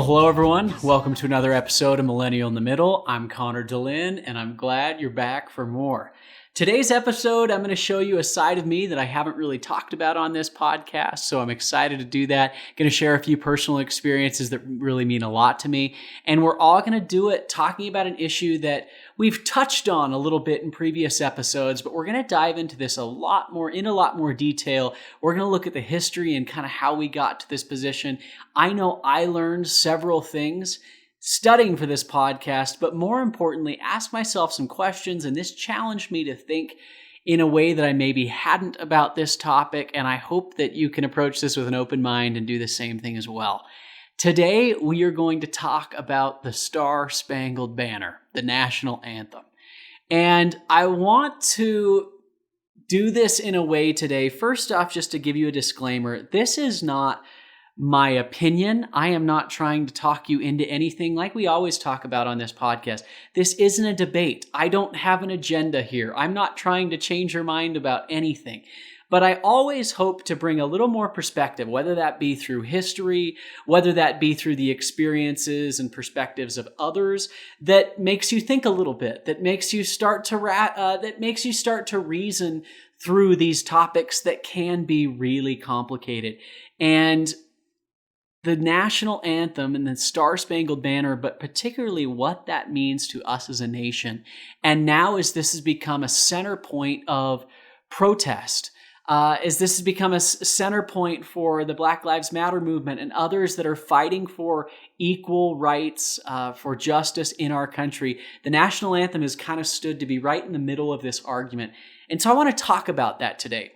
Well, hello everyone. Welcome to another episode of Millennial in the Middle. I'm Connor Dehlin, and I'm glad you're back for more. Today's episode, I'm going to show you a side of me that I haven't really talked about on this podcast, so I'm excited to do that. Going to share a few personal experiences that really mean a lot to me, and we're all going to do it talking about an issue that we've touched on a little bit in previous episodes, but we're going to dive into this in a lot more detail. We're going to look at the history and kind of how we got to this position. I know I learned several things studying for this podcast, but more importantly, ask myself some questions, and this challenged me to think in a way that I maybe hadn't about this topic, and I hope that you can approach this with an open mind and do the same thing as well. Today, we are going to talk about the Star Spangled Banner, the National Anthem. And I want to do this in a way today, first off, just to give you a disclaimer, this is not my opinion. I am not trying to talk you into anything like we always talk about on this podcast. This isn't a debate. I don't have an agenda here. I'm not trying to change your mind about anything. But I always hope to bring a little more perspective, whether that be through history, whether that be through the experiences and perspectives of others, that makes you think a little bit, that makes you start to reason through these topics that can be really complicated. And the national anthem and the Star Spangled Banner, but particularly what that means to us as a nation. And now as this has become a center point of protest, as this has become a center point for the Black Lives Matter movement and others that are fighting for equal rights, for justice in our country, the national anthem has kind of stood to be right in the middle of this argument. And so I want to talk about that today.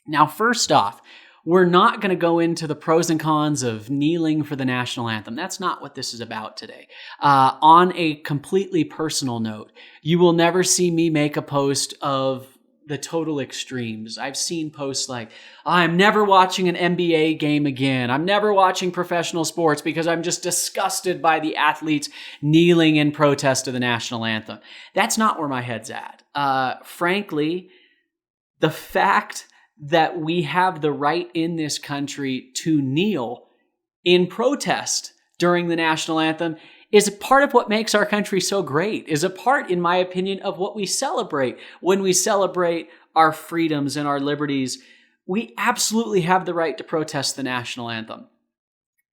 Now, first off, we're not going to go into the pros and cons of kneeling for the national anthem. That's not what this is about today. On a completely personal note, you will never see me make a post of the total extremes. I've seen posts like, I'm never watching an NBA game again. I'm never watching professional sports because I'm just disgusted by the athletes kneeling in protest of the national anthem. That's not where my head's at. Frankly, the fact that we have the right in this country to kneel in protest during the national anthem is a part of what makes our country so great, is a part, in my opinion, of what we celebrate when we celebrate our freedoms and our liberties. We absolutely have the right to protest the national anthem.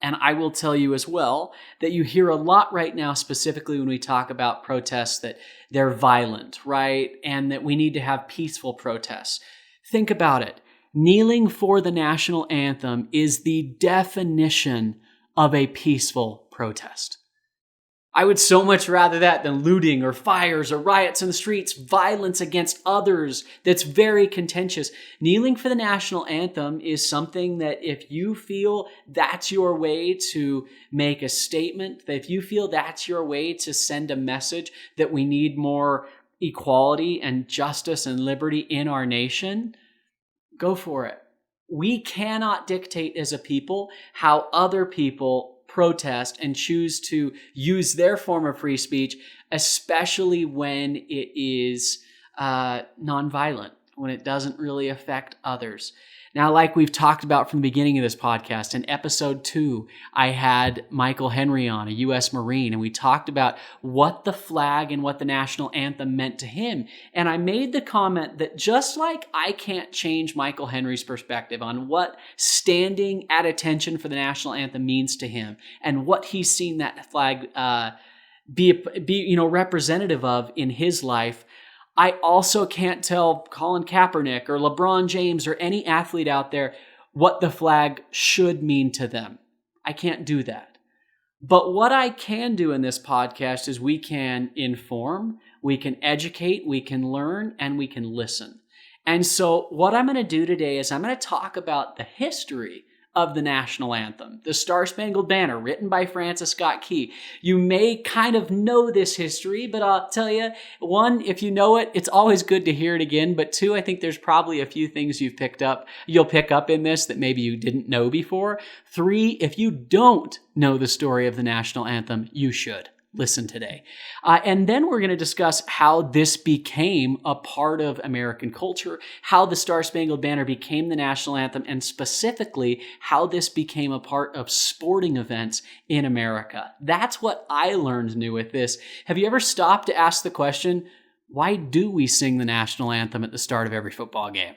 And I will tell you as well that you hear a lot right now, specifically when we talk about protests, that they're violent, right? And that we need to have peaceful protests. Think about it. Kneeling for the national anthem is the definition of a peaceful protest. I would so much rather that than looting or fires or riots in the streets, violence against others that's very contentious. Kneeling for the national anthem is something that if you feel that's your way to make a statement, that if you feel that's your way to send a message that we need more equality and justice and liberty in our nation, go for it. We cannot dictate as a people how other people protest and choose to use their form of free speech, especially when it is nonviolent, when it doesn't really affect others. Now, like we've talked about from the beginning of this podcast, in episode 2, I had Michael Henry on, a U.S. Marine, and we talked about what the flag and what the national anthem meant to him. And I made the comment that just like I can't change Michael Henry's perspective on what standing at attention for the national anthem means to him and what he's seen that flag be representative of in his life, I also can't tell Colin Kaepernick or LeBron James or any athlete out there what the flag should mean to them. I can't do that. But what I can do in this podcast is we can inform, we can educate, we can learn, and we can listen. And so what I'm going to do today is I'm going to talk about the history of the national anthem, the Star Spangled Banner, written by Francis Scott Key. You may kind of know this history, but I'll tell you, one, if you know it, it's always good to hear it again. But two, I think there's probably a few things you'll pick up in this that maybe you didn't know before. Three, if you don't know the story of the national anthem, you should. listen today. And then we're going to discuss how this became a part of American culture, how the Star Spangled Banner became the national anthem, and specifically how this became a part of sporting events in America. That's what I learned new with this. Have you ever stopped to ask the question, why do we sing the national anthem at the start of every football game?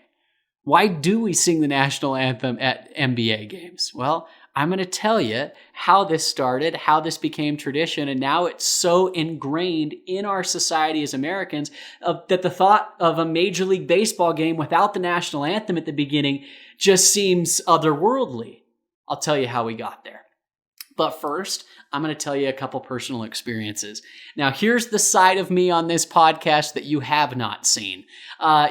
Why do we sing the national anthem at NBA games? Well, I'm going to tell you how this started, how this became tradition, and now it's so ingrained in our society as Americans that the thought of a Major League Baseball game without the national anthem at the beginning just seems otherworldly. I'll tell you how we got there. But first, I'm going to tell you a couple personal experiences. Now, here's the side of me on this podcast that you have not seen.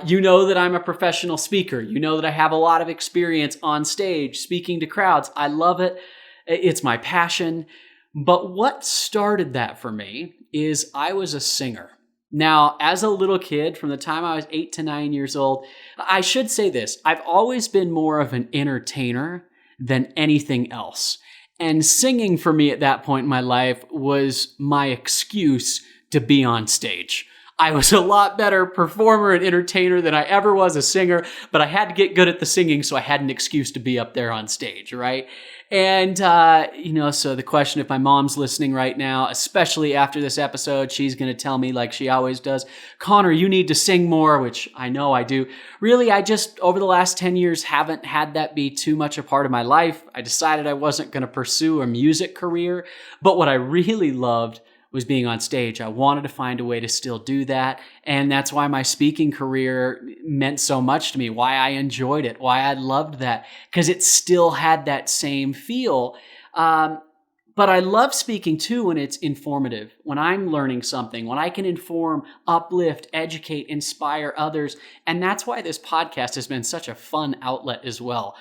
You know that I'm a professional speaker. You know that I have a lot of experience on stage speaking to crowds. I love it. It's my passion. But what started that for me is I was a singer. Now, as a little kid, from the time I was 8 to 9 years old, I should say this, I've always been more of an entertainer than anything else. And singing for me at that point in my life was my excuse to be on stage. I was a lot better performer and entertainer than I ever was a singer, but I had to get good at the singing, so I had an excuse to be up there on stage, right? And, so the question, if my mom's listening right now, especially after this episode, she's going to tell me like she always does, Connor, you need to sing more, which I know I do. Really, I just, over the last 10 years, haven't had that be too much a part of my life. I decided I wasn't going to pursue a music career, but what I really loved was being on stage. I wanted to find a way to still do that. And that's why my speaking career meant so much to me, why I enjoyed it, why I loved that, because it still had that same feel. But I love speaking too when it's informative, when I'm learning something, when I can inform, uplift, educate, inspire others. And that's why this podcast has been such a fun outlet as well.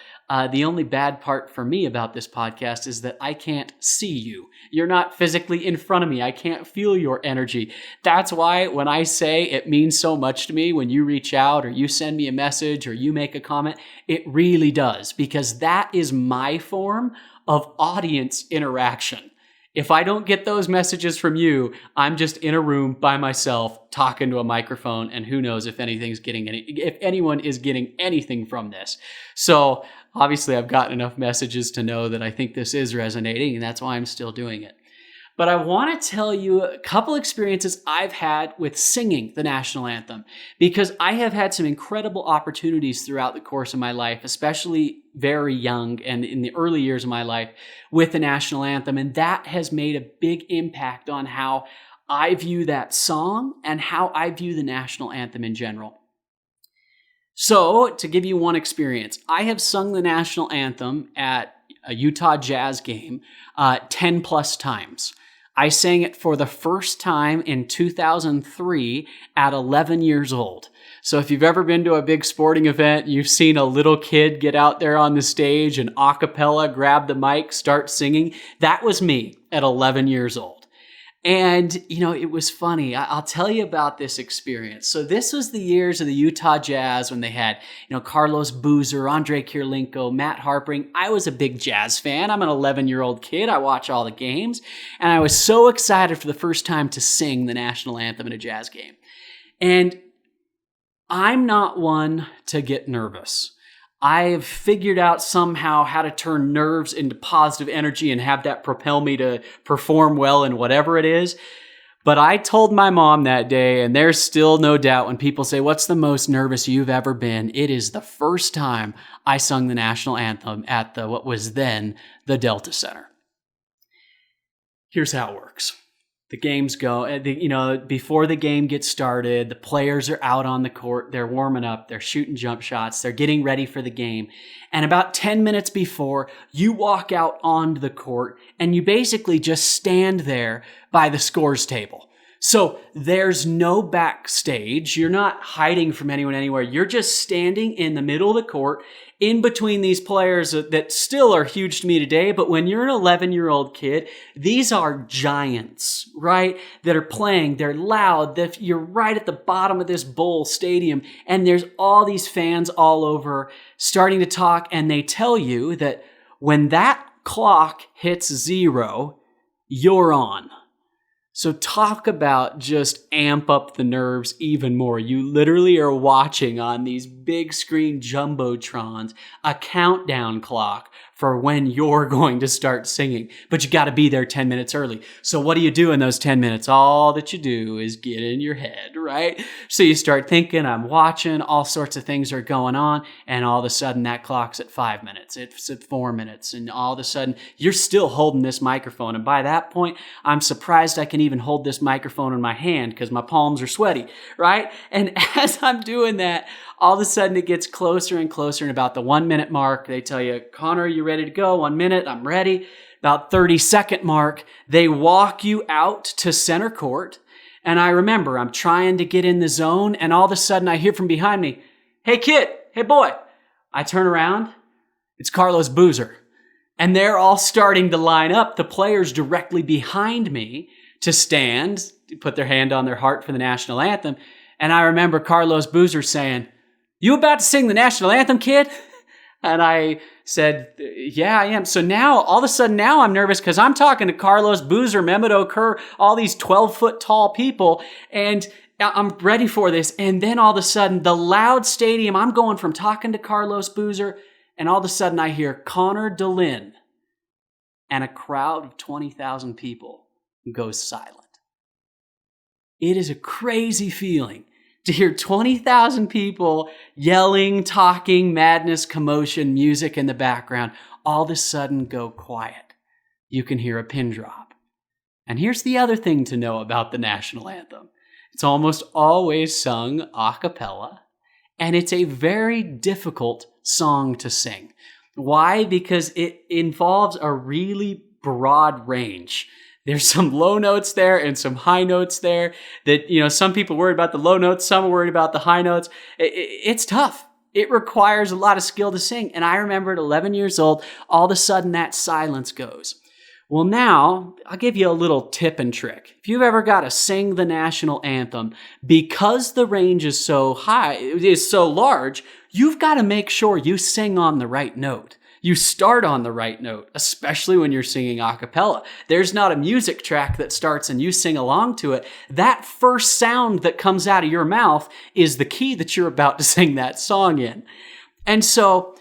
The only bad part for me about this podcast is that I can't see you. You're not physically in front of me. I can't feel your energy. That's why when I say it means so much to me when you reach out or you send me a message or you make a comment, it really does, because that is my form of audience interaction. If I don't get those messages from you, I'm just in a room by myself talking to a microphone, and who knows if anyone is getting anything from this. So obviously I've gotten enough messages to know that I think this is resonating, and that's why I'm still doing it. But I want to tell you a couple experiences I've had with singing the national anthem, because I have had some incredible opportunities throughout the course of my life, especially very young and in the early years of my life with the national anthem. And that has made a big impact on how I view that song and how I view the national anthem in general. So to give you one experience, I have sung the national anthem at a Utah Jazz game 10 plus times. I sang it for the first time in 2003 at 11 years old. So if you've ever been to a big sporting event, you've seen a little kid get out there on the stage and a cappella, grab the mic, start singing. That was me at 11 years old. And, it was funny. I'll tell you about this experience. So this was the years of the Utah Jazz when they had, Carlos Boozer, Andre Kirilenko, Matt Harpring. I was a big Jazz fan. I'm an 11-year-old kid. I watch all the games. And I was so excited for the first time to sing the national anthem in a Jazz game. And I'm not one to get nervous. I've figured out somehow how to turn nerves into positive energy and have that propel me to perform well in whatever it is. But I told my mom that day, and there's still no doubt when people say, what's the most nervous you've ever been? It is the first time I sung the national anthem at what was then the Delta Center. Here's how it works. The games go, before the game gets started, the players are out on the court, they're warming up, they're shooting jump shots, they're getting ready for the game. And about 10 minutes before, you walk out onto the court and you basically just stand there by the scores table. So there's no backstage. You're not hiding from anyone anywhere. You're just standing in the middle of the court in between these players that still are huge to me today. But when you're an 11-year-old kid, these are giants, right? That are playing. They're loud. You're right at the bottom of this bowl stadium. And there's all these fans all over starting to talk. And they tell you that when that clock hits 0, you're on. So talk about just amp up the nerves even more. You literally are watching on these big screen jumbotrons a countdown clock for when you're going to start singing. But you got to be there 10 minutes early. So what do you do in those 10 minutes? All that you do is get in your head, right? So you start thinking, I'm watching, all sorts of things are going on, and all of a sudden that clock's at 5 minutes, it's at 4 minutes, and all of a sudden you're still holding this microphone. And by that point, I'm surprised I can even hold this microphone in my hand because my palms are sweaty, right? And as I'm doing that, all of a sudden it gets closer and closer, and about the 1 minute mark, they tell you, Connor, you ready to go? 1 minute, I'm ready. About 30-second mark, they walk you out to center court. And I remember I'm trying to get in the zone, and all of a sudden I hear from behind me, hey kid, hey boy. I turn around, it's Carlos Boozer. And they're all starting to line up, the players directly behind me, to stand, put their hand on their heart for the national anthem. And I remember Carlos Boozer saying, you about to sing the national anthem, kid? And I said, yeah, I am. So now, all of a sudden, now I'm nervous because I'm talking to Carlos Boozer, Mehmet Kerr, all these 12-foot tall people, and I'm ready for this. And then all of a sudden, the loud stadium, I'm going from talking to Carlos Boozer, and all of a sudden I hear Connor Dehlin, and a crowd of 20,000 people goes silent. It is a crazy feeling to hear 20,000 people yelling, talking, madness, commotion, music in the background, all of a sudden go quiet. You can hear a pin drop. And here's the other thing to know about the national anthem. It's almost always sung a cappella, and it's a very difficult song to sing. Why? Because it involves a really broad range. There's some low notes there and some high notes there that, some people worry about the low notes, some are worried about the high notes. It's tough. It requires a lot of skill to sing. And I remember at 11 years old, all of a sudden that silence goes. Well, now I'll give you a little tip and trick. If you've ever got to sing the national anthem, because the range is so high, it is so large, you've got to make sure you sing on the right note. You start on the right note, especially when you're singing a cappella. There's not a music track that starts and you sing along to it. That first sound that comes out of your mouth is the key that you're about to sing that song in. And so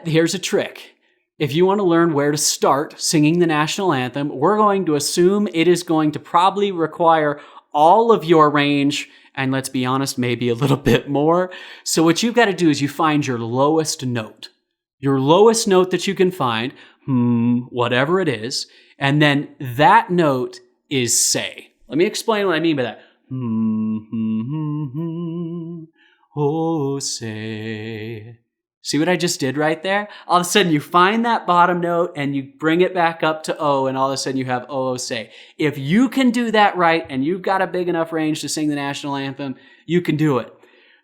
here's a trick. If you want to learn where to start singing the national anthem, we're going to assume it is going to probably require all of your range, and let's be honest, maybe a little bit more. So what you've got to do is you find your lowest note. Your lowest note that you can find, whatever it is, and then that note is say. Let me explain what I mean by that. Oh, say. See what I just did right there? All of a sudden you find that bottom note and you bring it back up to O, and all of a sudden you have oh, say. If you can do that right and you've got a big enough range to sing the national anthem, you can do it.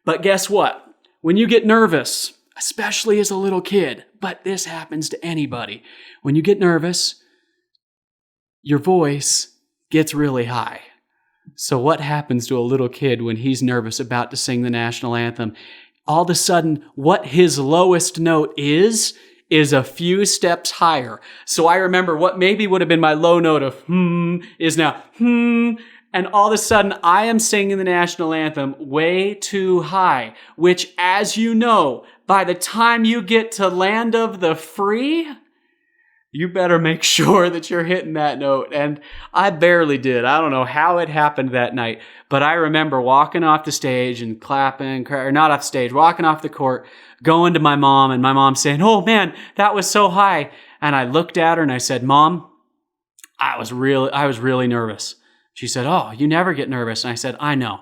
But guess what? When you get nervous, especially as a little kid, but this happens to anybody. When you get nervous, your voice gets really high. So what happens to a little kid when he's nervous about to sing the national anthem? All of a sudden, what his lowest note is a few steps higher. So I remember what maybe would have been my low note of is now and all of a sudden I am singing the national anthem way too high, which, as you know, by the time you get to Land of the Free, you better make sure that you're hitting that note. And I barely did. I don't know how it happened that night, but I remember walking off the stage and clapping, or not off stage, walking off the court, going to my mom, and my mom saying, oh man, that was so high. And I looked at her and I said, Mom, I was really nervous. She said, oh, you never get nervous. And I said, I know.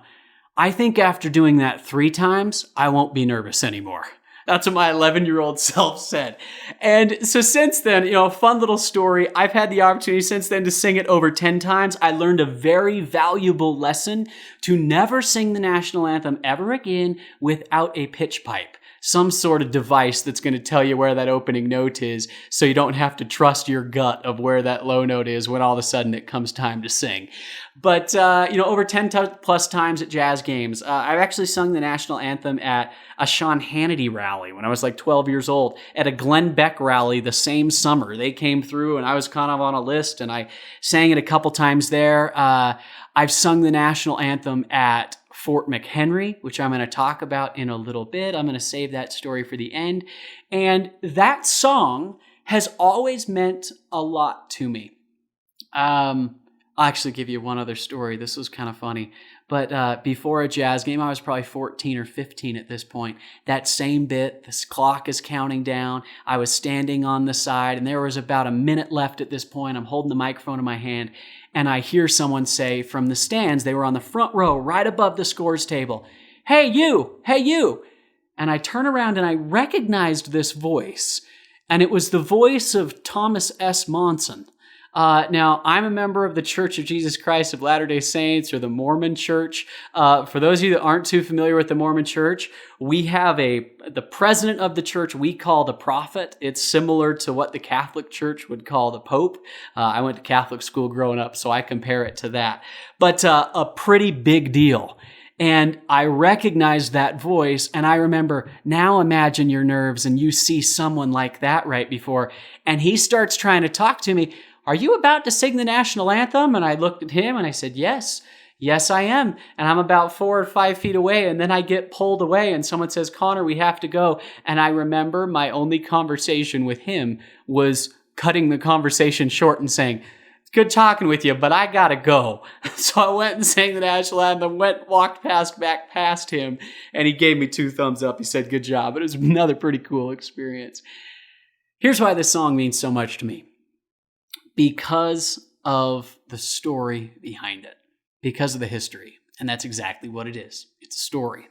I think after doing that 3 times, I won't be nervous anymore. That's what my 11-year-old self said. And so since then, a fun little story. I've had the opportunity since then to sing it over 10 times. I learned a very valuable lesson to never sing the national anthem ever again without a pitch pipe. Some sort of device that's going to tell you where that opening note is, so you don't have to trust your gut of where that low note is when all of a sudden it comes time to sing. But, over 10 plus times at jazz games, I've actually sung the national anthem at a Sean Hannity rally. rally when I was like 12 years old, at a Glenn Beck rally the same summer. They came through and I was kind of on a list and I sang it a couple times there. I've sung the national anthem at Fort McHenry, which I'm going to talk about in a little bit. I'm going to save that story for the end. And that song has always meant a lot to me. I'll actually give you one other story. This was kind of funny. But before a Jazz game, I was probably 14 or 15 at this point. That same bit, this clock is counting down. I was standing on the side, and there was about a minute left at this point. I'm holding the microphone in my hand, and I hear someone say from the stands, they were on the front row right above the scores table, "Hey, you! Hey, you!" And I turn around, and I recognized this voice, and it was the voice of Thomas S. Monson. Now, I'm a member of the Church of Jesus Christ of Latter-day Saints, or the Mormon Church. For those of you that aren't too familiar with the Mormon Church, we have the president of the church we call the prophet. It's similar to what the Catholic Church would call the Pope. I went to Catholic school growing up, so I compare it to that. But a pretty big deal. And I recognized that voice, and I remember, now imagine your nerves and you see someone like that right before, and he starts trying to talk to me. "Are you about to sing the national anthem?" And I looked at him and I said, "Yes, I am." And I'm about 4 or 5 feet away. And then I get pulled away and someone says, "Connor, we have to go." And I remember my only conversation with him was cutting the conversation short and saying, "It's good talking with you, but I gotta go." So I went and sang the national anthem, walked back past him, and he gave me 2 thumbs up. He said, "Good job." It was another pretty cool experience. Here's why this song means so much to me. Because of the story behind it, because of the history. And that's exactly what it is. It's a story.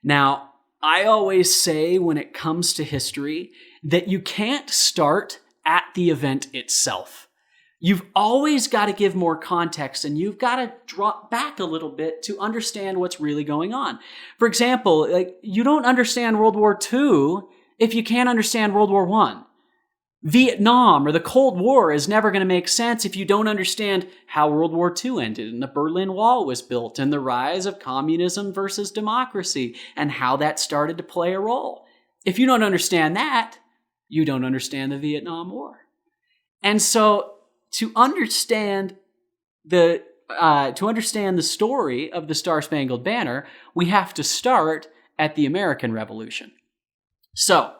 Now, I always say when it comes to history that you can't start at the event itself. You've always got to give more context, and you've got to drop back a little bit to understand what's really going on. For example, you don't understand World War II if you can't understand World War I. Vietnam or the Cold War is never going to make sense if you don't understand how World War II ended and the Berlin Wall was built and the rise of communism versus democracy and how that started to play a role. If you don't understand that, you don't understand the Vietnam War. And so to understand the story of the Star Spangled Banner, we have to start at the American Revolution. So,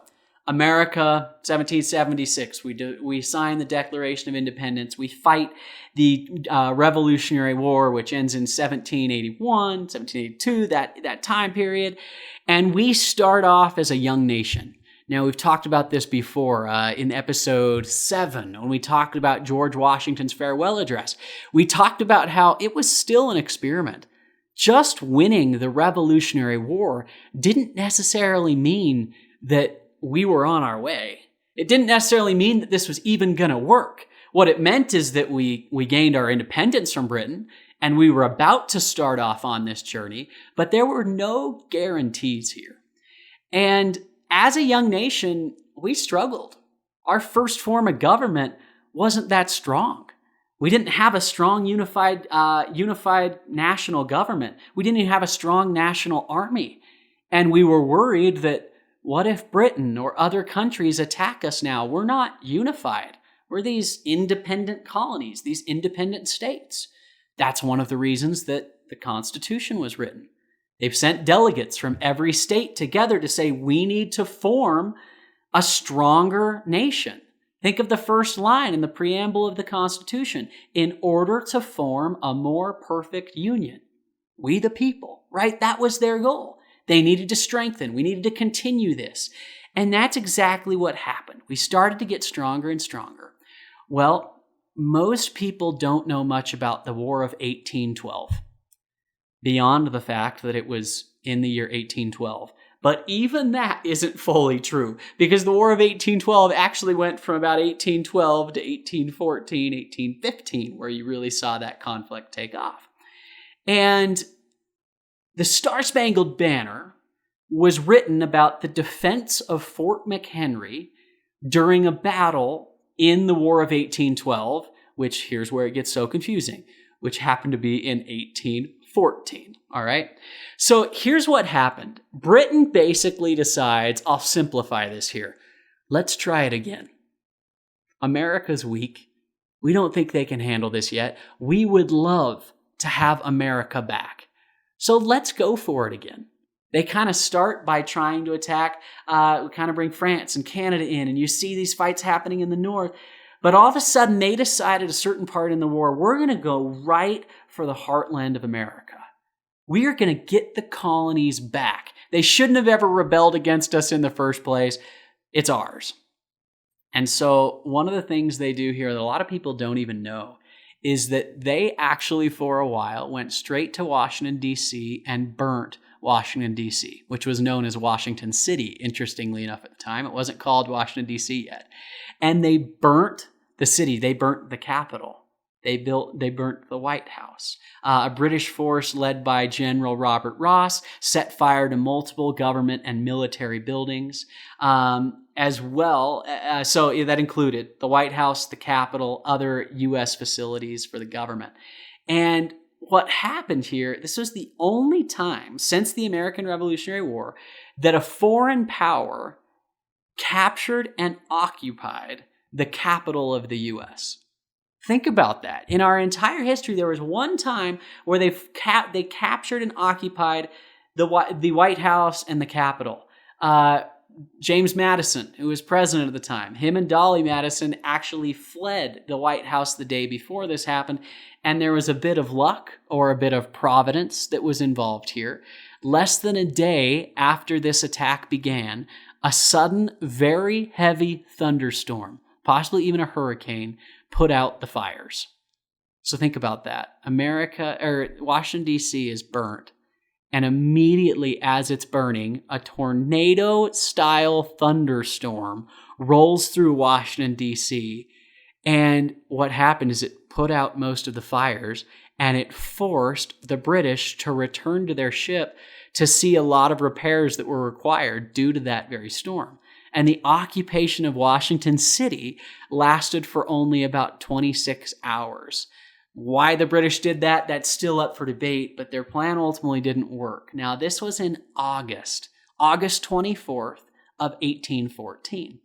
America, 1776, we sign the Declaration of Independence. We fight the Revolutionary War, which ends in 1781, 1782, that time period. And we start off as a young nation. Now, we've talked about this before in episode 7, when we talked about George Washington's farewell address. We talked about how it was still an experiment. Just winning the Revolutionary War didn't necessarily mean that we were on our way. It didn't necessarily mean that this was even going to work. What it meant is that we gained our independence from Britain, and we were about to start off on this journey, but there were no guarantees here. And as a young nation, we struggled. Our first form of government wasn't that strong. We didn't have a strong unified national government. We didn't even have a strong national army. And we were worried that, what if Britain or other countries attack us now? We're not unified. We're these independent colonies, these independent states. That's one of the reasons that the Constitution was written. They've sent delegates from every state together to say, we need to form a stronger nation. Think of the first line in the preamble of the Constitution: in order to form a more perfect union. We the people, right? That was their goal. They needed to strengthen. We needed to continue this. And that's exactly what happened. We started to get stronger and stronger. Well, most people don't know much about the War of 1812, beyond the fact that it was in the year 1812. But even that isn't fully true, because the War of 1812 actually went from about 1812 to 1814, 1815, where you really saw that conflict take off. And the Star Spangled Banner was written about the defense of Fort McHenry during a battle in the War of 1812, which, here's where it gets so confusing, which happened to be in 1814. 1814. All right. So here's what happened. Britain basically decides, I'll simplify this here. Let's try it again. America's weak. We don't think they can handle this yet. We would love to have America back. So let's go for it again. They kind of start by trying to attack, kind of bring France and Canada in, and you see these fights happening in the north. But all of a sudden, they decided a certain part in the war, we're going to go right for the heartland of America. We are going to get the colonies back. They shouldn't have ever rebelled against us in the first place. It's ours. And so one of the things they do here that a lot of people don't even know is that they actually, for a while, went straight to Washington, D.C. and burnt Washington, D.C., which was known as Washington City, interestingly enough at the time. It wasn't called Washington, D.C. yet. And they burnt the city. They burnt the Capitol. They burnt the White House. A British force led by General Robert Ross set fire to multiple government and military buildings, as well. So that included the White House, the Capitol, other U.S. facilities for the government. And what happened here, this was the only time since the American Revolutionary War that a foreign power captured and occupied the capital of the U.S. Think about that. In our entire history, there was one time where they captured and occupied the White House and the Capitol. James Madison, who was president at the time, him and Dolly Madison actually fled the White House the day before this happened, and there was a bit of luck or a bit of providence that was involved here. Less than a day after this attack began, a sudden, very heavy thunderstorm, possibly even a hurricane, put out the fires. So think about that. Washington, D.C. is burnt. And immediately as it's burning, a tornado-style thunderstorm rolls through Washington, D.C. And what happened is it put out most of the fires, and it forced the British to return to their ship to see a lot of repairs that were required due to that very storm. And the occupation of Washington City lasted for only about 26 hours. Why the British did that, that's still up for debate, but their plan ultimately didn't work. Now, this was in August 24th of 1814.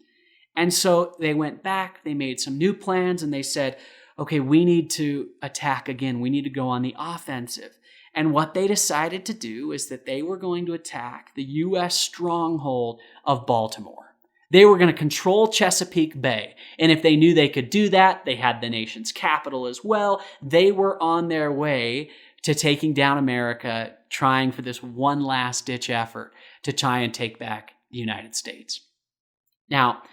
And so they went back, they made some new plans, and they said, okay, we need to attack again. We need to go on the offensive. And what they decided to do is that they were going to attack the U.S. stronghold of Baltimore. They were going to control Chesapeake Bay. And if they knew they could do that, they had the nation's capital as well. They were on their way to taking down America, trying for this one last ditch effort to try and take back the United States. Now,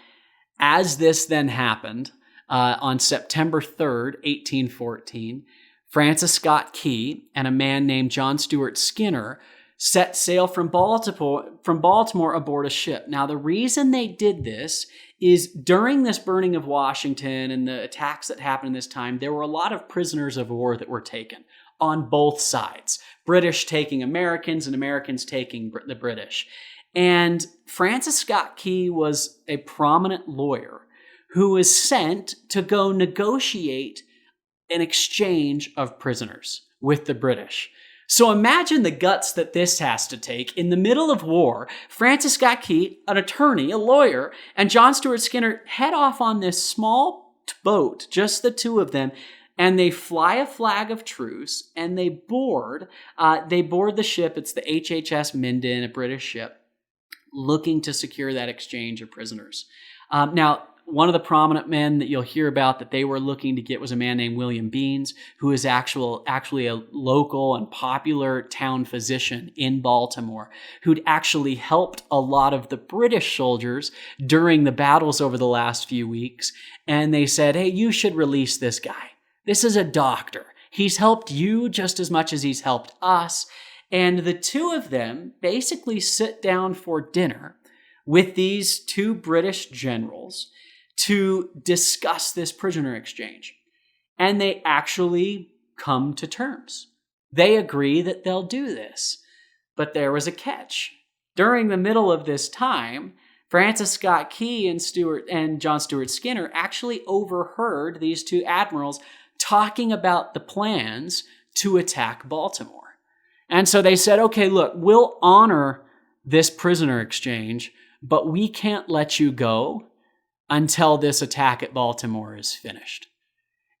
as this then happened, on September 3rd, 1814, Francis Scott Key and a man named John Stuart Skinner set sail from Baltimore aboard a ship. Now, the reason they did this is during this burning of Washington and the attacks that happened this time, there were a lot of prisoners of war that were taken on both sides. British taking Americans and Americans taking the British. And Francis Scott Key was a prominent lawyer who was sent to go negotiate an exchange of prisoners with the British. So imagine the guts that this has to take. In the middle of war, Francis Scott Key, an attorney, a lawyer, and John Stuart Skinner head off on this small boat, just the two of them, and they fly a flag of truce, and they board the ship. It's the HHS Minden, a British ship, looking to secure that exchange of prisoners. Now, one of the prominent men that you'll hear about that they were looking to get was a man named William Beans, who is actually a local and popular town physician in Baltimore, who'd actually helped a lot of the British soldiers during the battles over the last few weeks. And they said, hey, you should release this guy. This is a doctor. He's helped you just as much as he's helped us. And the two of them basically sit down for dinner with these two British generals to discuss this prisoner exchange. And they actually come to terms. They agree that they'll do this. But there was a catch. During the middle of this time, Francis Scott Key and John Stuart Skinner actually overheard these two admirals talking about the plans to attack Baltimore. And so they said, okay, look, we'll honor this prisoner exchange, but we can't let you go until this attack at Baltimore is finished.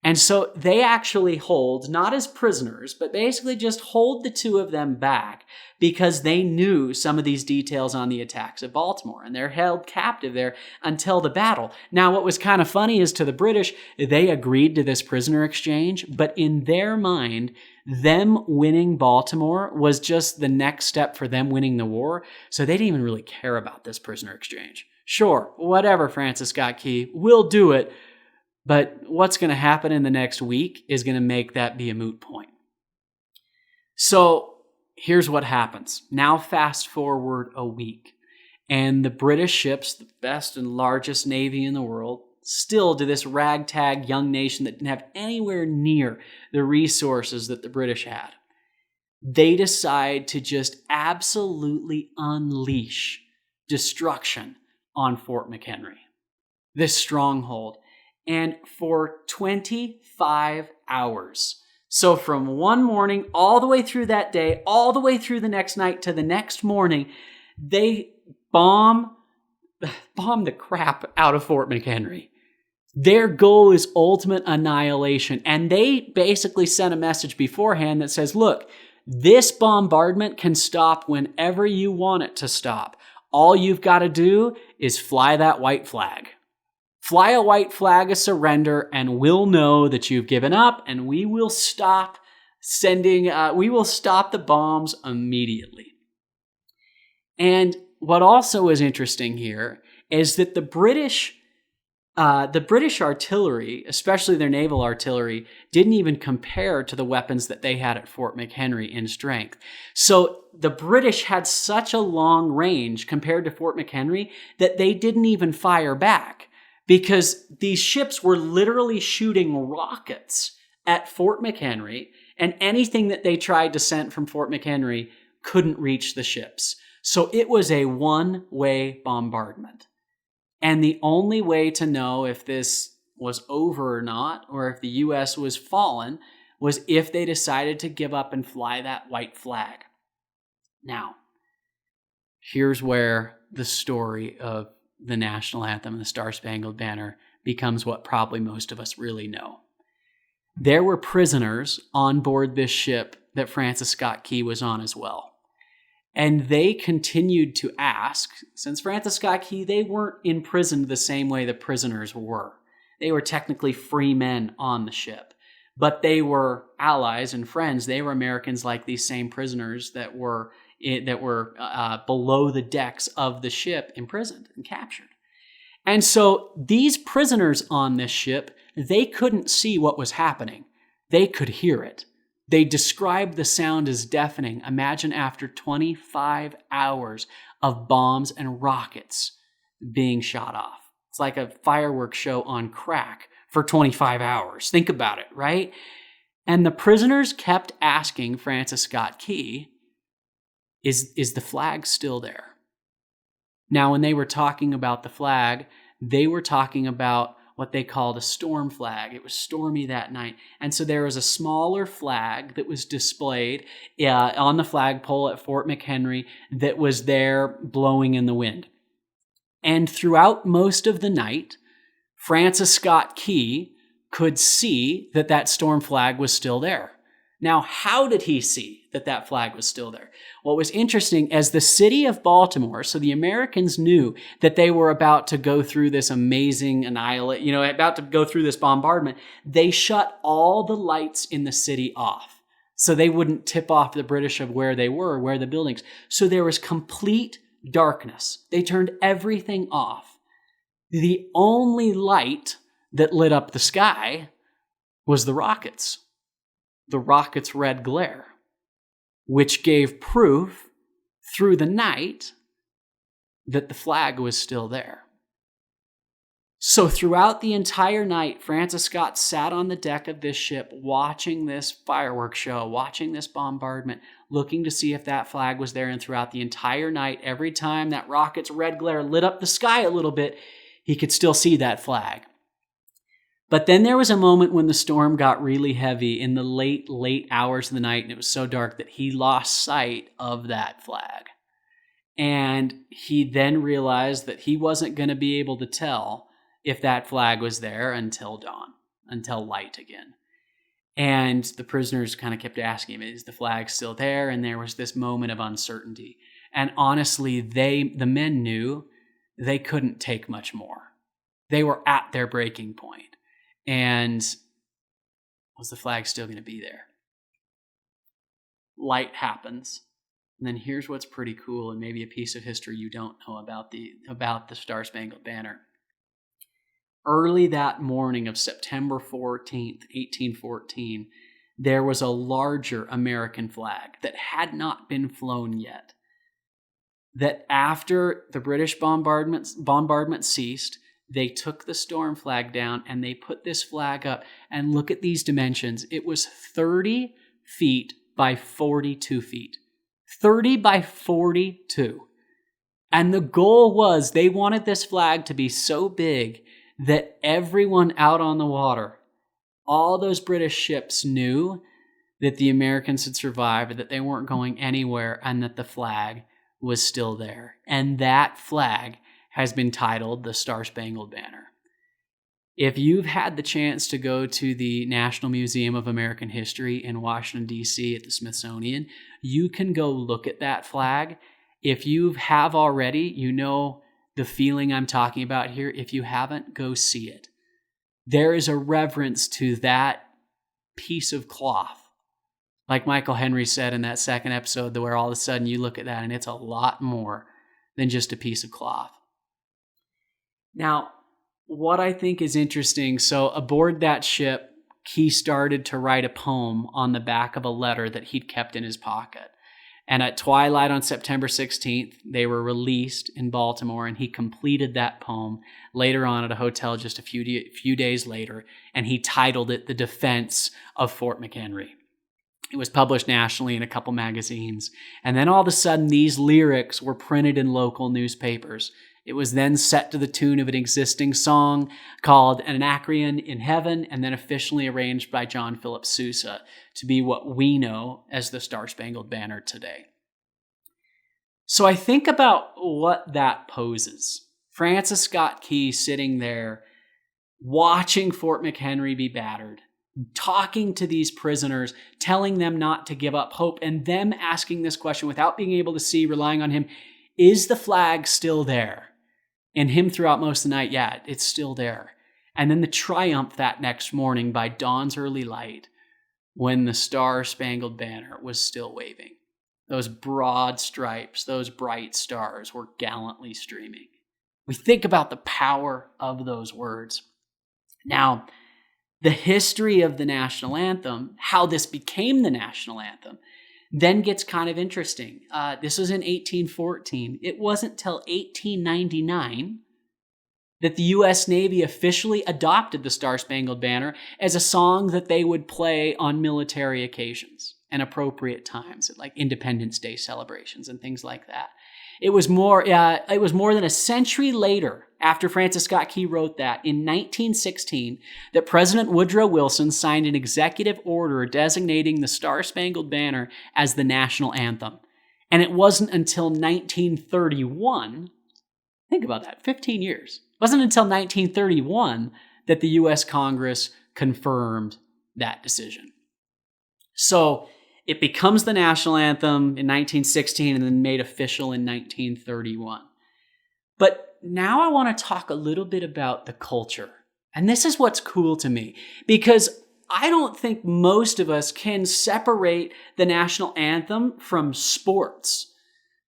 And so they actually hold, not as prisoners, but basically just hold the two of them back because they knew some of these details on the attacks at Baltimore, and they're held captive there until the battle. Now, what was kind of funny is to the British, they agreed to this prisoner exchange, but in their mind, them winning Baltimore was just the next step for them winning the war, so they didn't even really care about this prisoner exchange. Sure, whatever, Francis Scott Key, we'll do it, but what's going to happen in the next week is going to make that be a moot point. So here's what happens. Now fast forward a week, and the British ships, the best and largest navy in the world, still to this ragtag young nation that didn't have anywhere near the resources that the British had, they decide to just absolutely unleash destruction on Fort McHenry, this stronghold. And for 25 hours, so from one morning all the way through that day, all the way through the next night to the next morning, they bomb the crap out of Fort McHenry. Their goal is ultimate annihilation. And they basically sent a message beforehand that says, look, this bombardment can stop whenever you want it to stop. All you've got to do is fly that white flag. Fly a white flag of surrender, and we'll know that you've given up, and we will stop the bombs immediately. And what also is interesting here is that the British artillery, especially their naval artillery, didn't even compare to the weapons that they had at Fort McHenry in strength. So the British had such a long range compared to Fort McHenry that they didn't even fire back, because these ships were literally shooting rockets at Fort McHenry, and anything that they tried to send from Fort McHenry couldn't reach the ships. So it was a one-way bombardment. And the only way to know if this was over or not, or if the U.S. was fallen, was if they decided to give up and fly that white flag. Now, here's where the story of the National Anthem and the Star Spangled Banner becomes what probably most of us really know. There were prisoners on board this ship that Francis Scott Key was on as well. And they continued to ask, since Francis Scott Key, they weren't imprisoned the same way the prisoners were. They were technically free men on the ship, but they were allies and friends. They were Americans like these same prisoners that were below the decks of the ship, imprisoned and captured. And so these prisoners on this ship, they couldn't see what was happening. They could hear it. They described the sound as deafening. Imagine after 25 hours of bombs and rockets being shot off. It's like a fireworks show on crack for 25 hours. Think about it, right? And the prisoners kept asking Francis Scott Key, is the flag still there? Now, when they were talking about the flag, they were talking about what they called a storm flag. It was stormy that night. And so there was a smaller flag that was displayed on the flagpole at Fort McHenry that was there blowing in the wind. And throughout most of the night, Francis Scott Key could see that that storm flag was still there. Now, how did he see that that flag was still there? What was interesting, as the city of Baltimore, so the Americans knew that they were about to go through this amazing about to go through this bombardment, they shut all the lights in the city off so they wouldn't tip off the British of where they were, where the buildings. So there was complete darkness. They turned everything off. The only light that lit up the sky was the rockets. The rocket's red glare, which gave proof through the night that the flag was still there. So throughout the entire night, Francis Scott sat on the deck of this ship watching this fireworks show, watching this bombardment, looking to see if that flag was there. And throughout the entire night, every time that rocket's red glare lit up the sky a little bit, he could still see that flag. But then there was a moment when the storm got really heavy in the late hours of the night, and it was so dark that he lost sight of that flag. And he then realized that he wasn't going to be able to tell if that flag was there until dawn, until light again. And the prisoners kind of kept asking him, is the flag still there? And there was this moment of uncertainty. And honestly, the men knew they couldn't take much more. They were at their breaking point. And was the flag still going to be there? Light happens. And then here's what's pretty cool, and maybe a piece of history you don't know about the Star Spangled Banner. Early that morning of September 14th, 1814, there was a larger American flag that had not been flown yet. That after the British bombardment ceased, they took the storm flag down and they put this flag up. And look at these dimensions. It was 30 feet by 42 feet. 30 by 42. And the goal was they wanted this flag to be so big that everyone out on the water, all those British ships, knew that the Americans had survived, that they weren't going anywhere, and that the flag was still there. And that flag has been titled the Star Spangled Banner. If you've had the chance to go to the National Museum of American History in Washington, D.C. at the Smithsonian, you can go look at that flag. If you have already, you know the feeling I'm talking about here. If you haven't, go see it. There is a reverence to that piece of cloth. Like Michael Henry said in that second episode, where all of a sudden you look at that and it's a lot more than just a piece of cloth. Now, what I think is interesting, so aboard that ship, he started to write a poem on the back of a letter that he'd kept in his pocket. And at twilight on September 16th, they were released in Baltimore, and he completed that poem later on at a hotel just a few days later, and he titled it The Defense of Fort McHenry. It was published nationally in a couple magazines. And then all of a sudden, these lyrics were printed in local newspapers. It was then set to the tune of an existing song called An Anacreon in Heaven, and then officially arranged by John Philip Sousa to be what we know as the Star Spangled Banner today. So I think about what that poses. Francis Scott Key sitting there, watching Fort McHenry be battered, talking to these prisoners, telling them not to give up hope, and them asking this question without being able to see, relying on him, is the flag still there? And him throughout most of the night, yeah, it's still there. And then the triumph that next morning by dawn's early light, when the Star Spangled Banner was still waving. Those broad stripes, those bright stars were gallantly streaming. We think about the power of those words. Now, the history of the national anthem, how this became the national anthem, then gets kind of interesting. This was in 1814. It wasn't till 1899 that the U.S. Navy officially adopted the Star Spangled Banner as a song that they would play on military occasions and appropriate times, like Independence Day celebrations and things like that. It was more than a century later, after Francis Scott Key wrote that, in 1916, that President Woodrow Wilson signed an executive order designating the Star Spangled Banner as the national anthem. And it wasn't until 1931, think about that, 15 years. It wasn't until 1931 that the U.S. Congress confirmed that decision. So it becomes the national anthem in 1916 and then made official in 1931. But now I want to talk a little bit about the culture. And this is what's cool to me, because I don't think most of us can separate the national anthem from sports.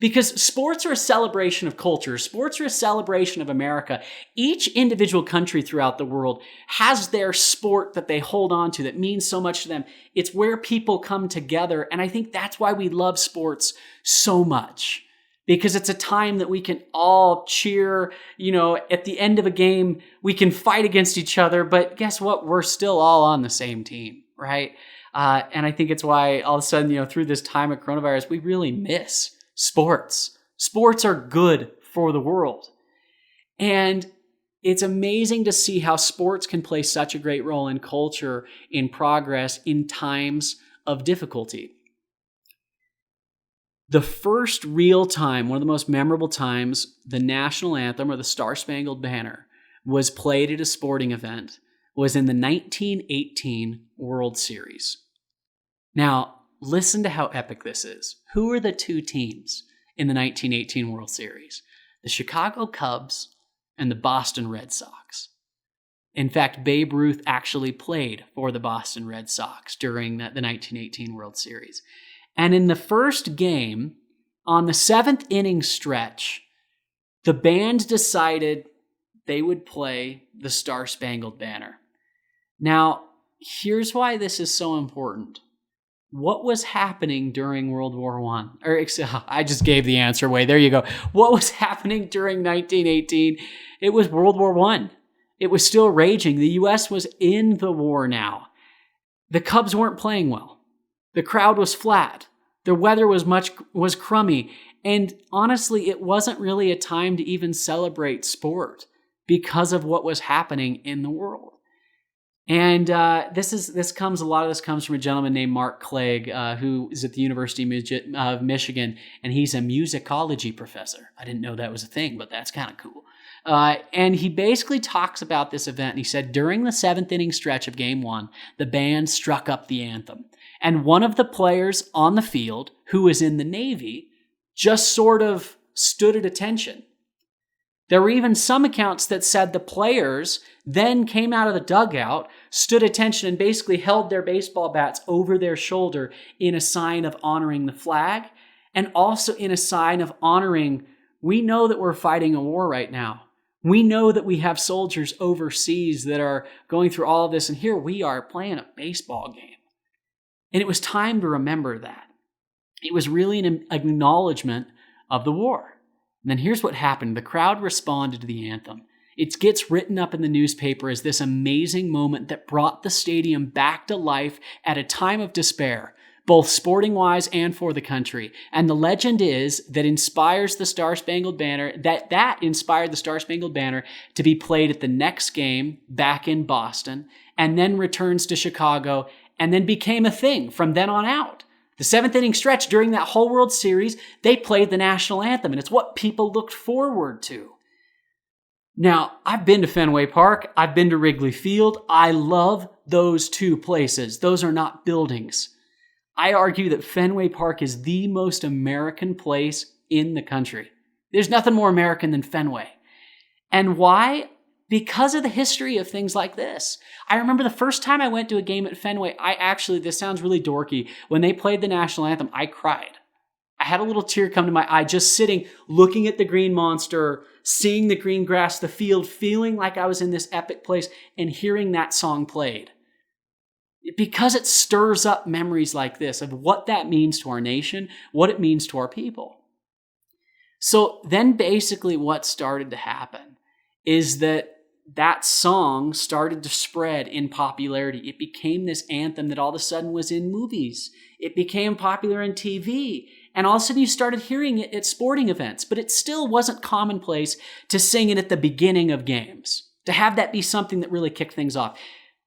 Because sports are a celebration of culture. Sports are a celebration of America. Each individual country throughout the world has their sport that they hold on to that means so much to them. It's where people come together. And I think that's why we love sports so much. Because it's a time that we can all cheer, at the end of a game, we can fight against each other. But guess what? We're still all on the same team, right? And I think it's why all of a sudden, through this time of coronavirus, we really miss sports. Sports are good for the world. And It's amazing to see how sports can play such a great role in culture, in progress, in times of difficulty. The first real time, one of the most memorable times, the national anthem or the Star Spangled Banner was played at a sporting event was in the 1918 World Series. Now, listen to how epic this is. Who are the two teams in the 1918 World Series? The Chicago Cubs and the Boston Red Sox. In fact, Babe Ruth actually played for the Boston Red Sox during the 1918 World Series. And in the first game, on the 7th inning stretch, the band decided they would play the Star Spangled Banner. Now, here's why this is so important. What was happening during World War I? I just gave the answer away. There you go. What was happening during 1918? It was World War I. It was still raging. The U.S. was in the war now. The Cubs weren't playing well. The crowd was flat. The weather was crummy. And honestly, it wasn't really a time to even celebrate sport because of what was happening in the world. And a lot of this comes from a gentleman named Mark Clegg, who is at the University of Michigan, and he's a musicology professor. I didn't know that was a thing, but that's kind of cool. And he basically talks about this event, and he said, during the 7th inning stretch of Game 1, the band struck up the anthem. And one of the players on the field, who was in the Navy, just sort of stood at attention. There were even some accounts that said the players then came out of the dugout, stood attention, and basically held their baseball bats over their shoulder in a sign of honoring the flag, and also in a sign of honoring, we know that we're fighting a war right now. We know that we have soldiers overseas that are going through all of this, and here we are playing a baseball game. And it was time to remember that. It was really an acknowledgement of the war. And then here's what happened. The crowd responded to the anthem. It gets written up in the newspaper as this amazing moment that brought the stadium back to life at a time of despair, both sporting-wise and for the country. And the legend is that inspires the Star Spangled Banner, that inspired the Star Spangled Banner to be played at the next game back in Boston, and then returns to Chicago, and then became a thing from then on out. The 7th inning stretch during that whole World Series, they played the national anthem, and it's what people looked forward to. Now, I've been to Fenway Park. I've been to Wrigley Field. I love those two places. Those are not buildings. I argue that Fenway Park is the most American place in the country. There's nothing more American than Fenway. And why? Because of the history of things like this. I remember the first time I went to a game at Fenway, this sounds really dorky, when they played the national anthem, I cried. I had a little tear come to my eye just sitting, looking at the green monster, seeing the green grass, the field, feeling like I was in this epic place and hearing that song played. Because it stirs up memories like this of what that means to our nation, what it means to our people. So then basically what started to happen is that song started to spread in popularity. It became this anthem that all of a sudden was in movies. It became popular in TV. And all of a sudden you started hearing it at sporting events. But it still wasn't commonplace to sing it at the beginning of games, to have that be something that really kicked things off.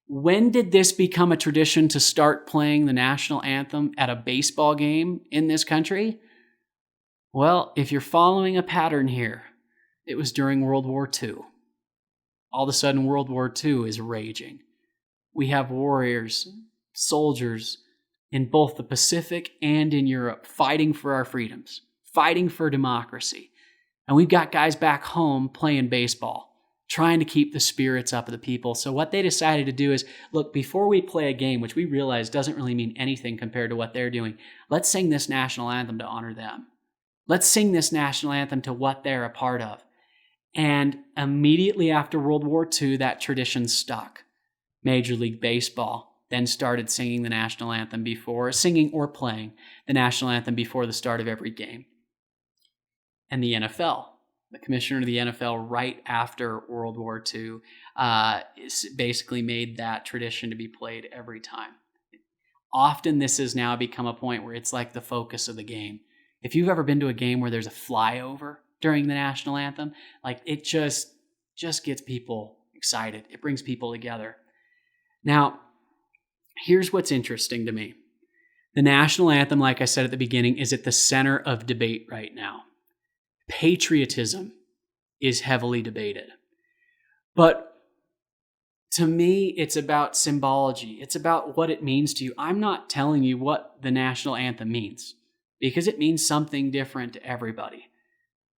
When did this become a tradition to start playing the national anthem at a baseball game in this country? Well, if you're following a pattern here, it was during World War II. All of a sudden, World War II is raging. We have warriors, soldiers in both the Pacific and in Europe fighting for our freedoms, fighting for democracy. And we've got guys back home playing baseball, trying to keep the spirits up of the people. So what they decided to do is, look, before we play a game, which we realize doesn't really mean anything compared to what they're doing, let's sing this national anthem to honor them. Let's sing this national anthem to what they're a part of. And immediately after World War II, that tradition stuck. Major League Baseball then started singing the national anthem singing or playing the national anthem before the start of every game. And the NFL, the commissioner of the NFL right after World War II, basically made that tradition to be played every time. Often this has now become a point where it's like the focus of the game. If you've ever been to a game where there's a flyover during the national anthem, like it just just gets people excited. It brings people together. Now, here's what's interesting to me. The national anthem, like I said at the beginning, is at the center of debate right now. Patriotism is heavily debated. But to me, it's about symbology. It's about what it means to you. I'm not telling you what the national anthem means because it means something different to everybody.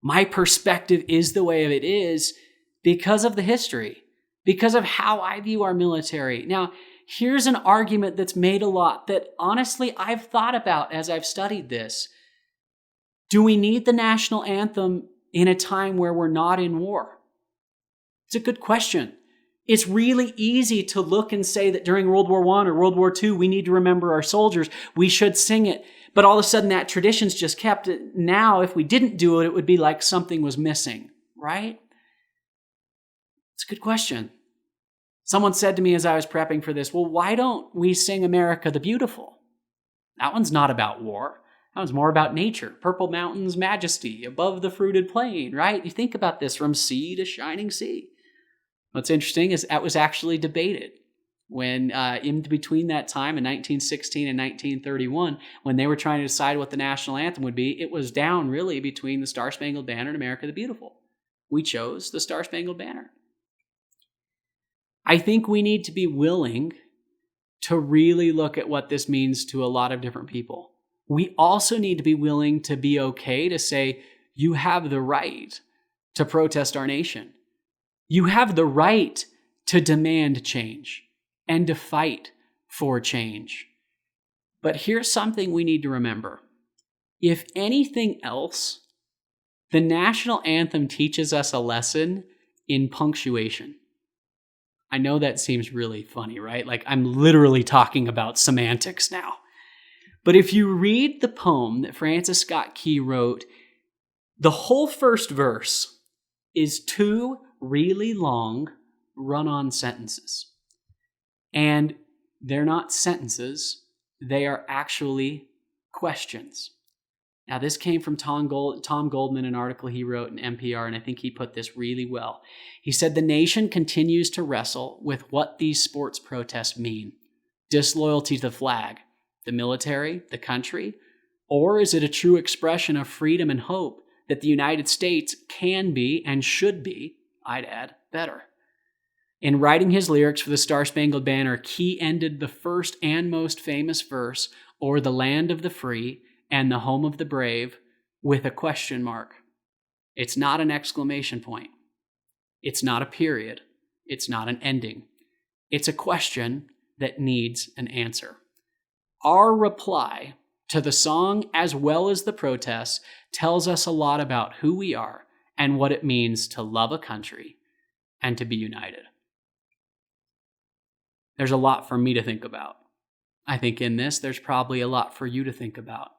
My perspective is the way it is because of the history, because of how I view our military. Now, here's an argument that's made a lot that honestly I've thought about as I've studied this. Do we need the national anthem in a time where we're not in war? It's a good question. It's really easy to look and say that during World War I or World War II, we need to remember our soldiers. We should sing it. But all of a sudden that tradition's just kept. Now, if we didn't do it, it would be like something was missing, right? It's a good question. Someone said to me as I was prepping for this, well, why don't we sing America the Beautiful? That one's not about war. That one's more about nature. Purple mountains, majesty, above the fruited plain, right? You think about this from sea to shining sea. What's interesting is that was actually debated when in between that time in 1916 and 1931, when they were trying to decide what the national anthem would be, it was down really between the Star Spangled Banner and America the Beautiful. We chose the Star Spangled Banner. I think we need to be willing to really look at what this means to a lot of different people. We also need to be willing to be okay to say, you have the right to protest our nation. You have the right to demand change and to fight for change. But here's something we need to remember. If anything else, the national anthem teaches us a lesson in punctuation. I know that seems really funny, right? Like I'm literally talking about semantics now. But if you read the poem that Francis Scott Key wrote, the whole first verse is two really long run-on sentences. And they're not sentences, they are actually questions. Now, this came from Tom Goldman, an article he wrote in NPR, and I think he put this really well. He said, the nation continues to wrestle with what these sports protests mean. Disloyalty to the flag, the military, the country, or is it a true expression of freedom and hope that the United States can be and should be, I'd add, better? In writing his lyrics for the Star Spangled Banner, Key ended the first and most famous verse, "O'er the land of the free and the home of the brave," with a question mark. It's not an exclamation point. It's not a period. It's not an ending. It's a question that needs an answer. Our reply to the song as well as the protests tells us a lot about who we are and what it means to love a country and to be united. There's a lot for me to think about. I think in this, there's probably a lot for you to think about.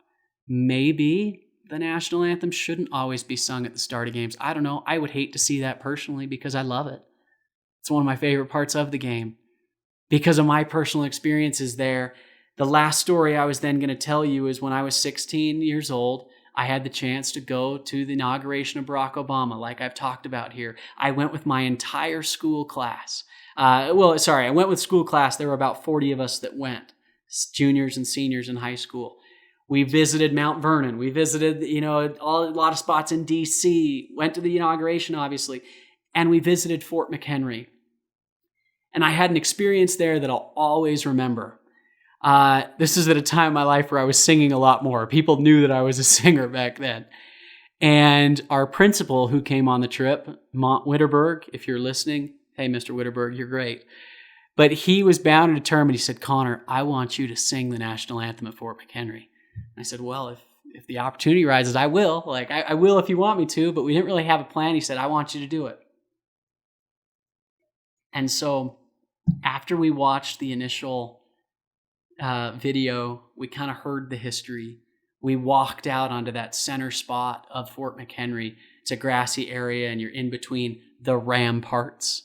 Maybe the national anthem shouldn't always be sung at the start of games. I don't know. I would hate to see that personally because I love it. It's one of my favorite parts of the game. Because of my personal experiences there, the last story I was then going to tell you is when I was 16 years old, I had the chance to go to the inauguration of Barack Obama, like I've talked about here. I went with my entire school class. I went with school class. There were about 40 of us that went, juniors and seniors in high school. We visited Mount Vernon. We visited, a lot of spots in D.C., went to the inauguration, obviously, and we visited Fort McHenry. And I had an experience there that I'll always remember. This is at a time in my life where I was singing a lot more. People knew that I was a singer back then. And our principal who came on the trip, Mont Witterberg, if you're listening, hey, Mr. Witterberg, you're great. But he was bound and determined. He said, Connor, I want you to sing the national anthem at Fort McHenry. And I said, well, if the opportunity arises, I will. I will if you want me to, but we didn't really have a plan. He said, I want you to do it. And so after we watched the initial video, we kind of heard the history. We walked out onto that center spot of Fort McHenry. It's a grassy area, and you're in between the ramparts,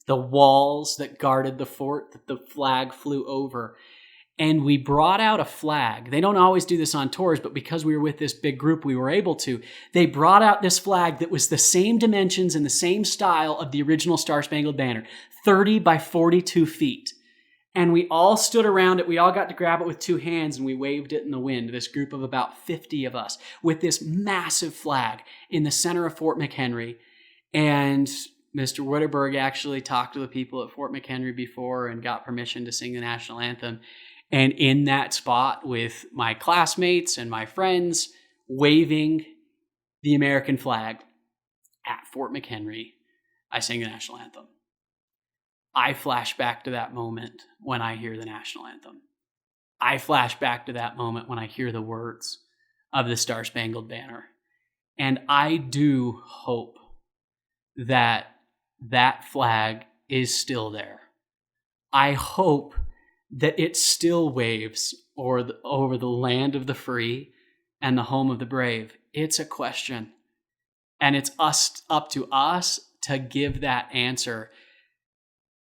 the walls that guarded the fort that the flag flew over. And we brought out a flag. They don't always do this on tours, but because we were with this big group, we were able to. They brought out this flag that was the same dimensions and the same style of the original Star Spangled Banner, 30 by 42 feet. And we all stood around it. We all got to grab it with two hands and we waved it in the wind, this group of about 50 of us, with this massive flag in the center of Fort McHenry. And Mr. Witterberg actually talked to the people at Fort McHenry before and got permission to sing the national anthem. And in that spot with my classmates and my friends waving the American flag at Fort McHenry, I sang the national anthem. I flash back to that moment when I hear the national anthem. I flash back to that moment when I hear the words of the Star Spangled Banner. And I do hope that that flag is still there. I hope that it still waves over the land of the free and the home of the brave. It's a question. And it's up to us to give that answer.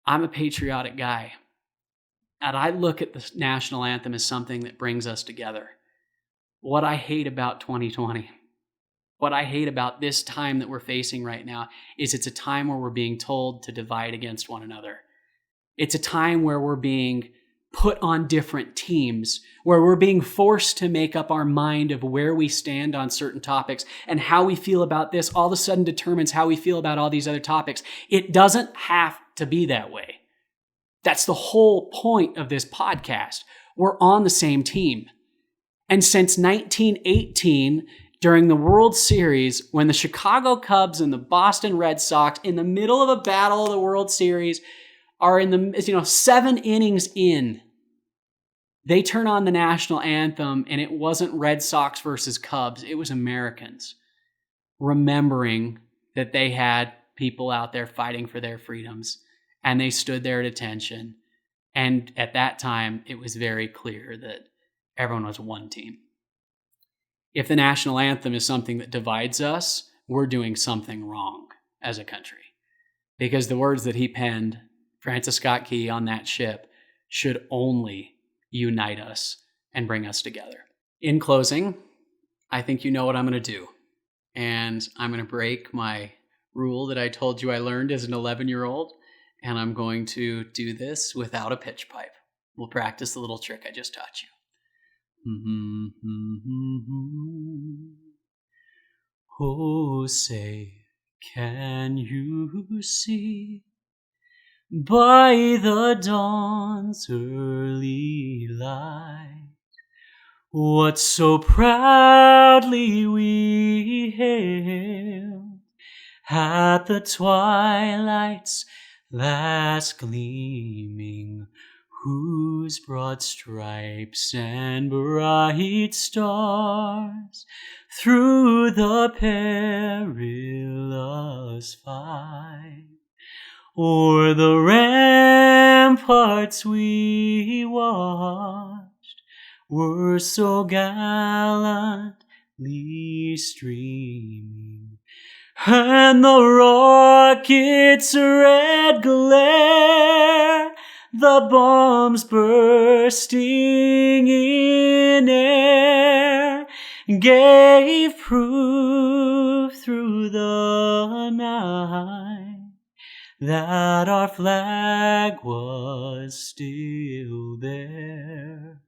I'm a patriotic guy. And I look at the national anthem as something that brings us together. What I hate about 2020, what I hate about this time that we're facing right now, is it's a time where we're being told to divide against one another. It's a time where we're being put on different teams, where we're being forced to make up our mind of where we stand on certain topics, and how we feel about this all of a sudden determines how we feel about all these other topics. It doesn't have to be that way. That's the whole point of this podcast. We're on the same team. And since 1918, during the World Series, when the Chicago Cubs and the Boston Red Sox, in the middle of a battle of the World Series, are in the 7 innings in, they turn on the national anthem, and it wasn't Red Sox versus Cubs. It was Americans remembering that they had people out there fighting for their freedoms, and they stood there at attention. And at that time, it was very clear that everyone was one team. If the national anthem is something that divides us, we're doing something wrong as a country. Because the words that he penned, Francis Scott Key, on that ship, should only unite us and bring us together. In closing, I think you know what I'm going to do. And I'm going to break my rule that I told you I learned as an 11-year-old. And I'm going to do this without a pitch pipe. We'll practice the little trick I just taught you. Oh, say, can you see by the dawn's early light what so proudly we hailed at the twilight's last gleaming, whose broad stripes and bright stars through the perilous fight o'er the ramparts we watched were so gallantly streaming, and the rocket's red glare, the bombs bursting in air, gave proof through the night that our flag was still there.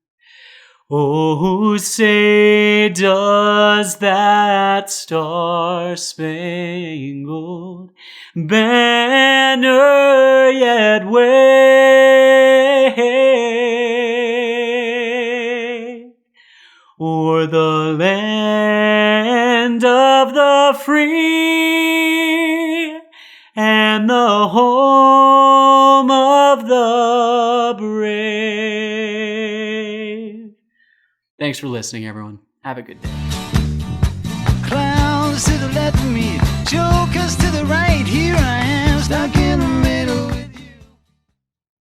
Oh, say, does that star-spangled banner yet wave o'er the land of the free and the home of the brave? Thanks for listening, everyone. Have a good day. Clowns to the left of me, jokers to the right.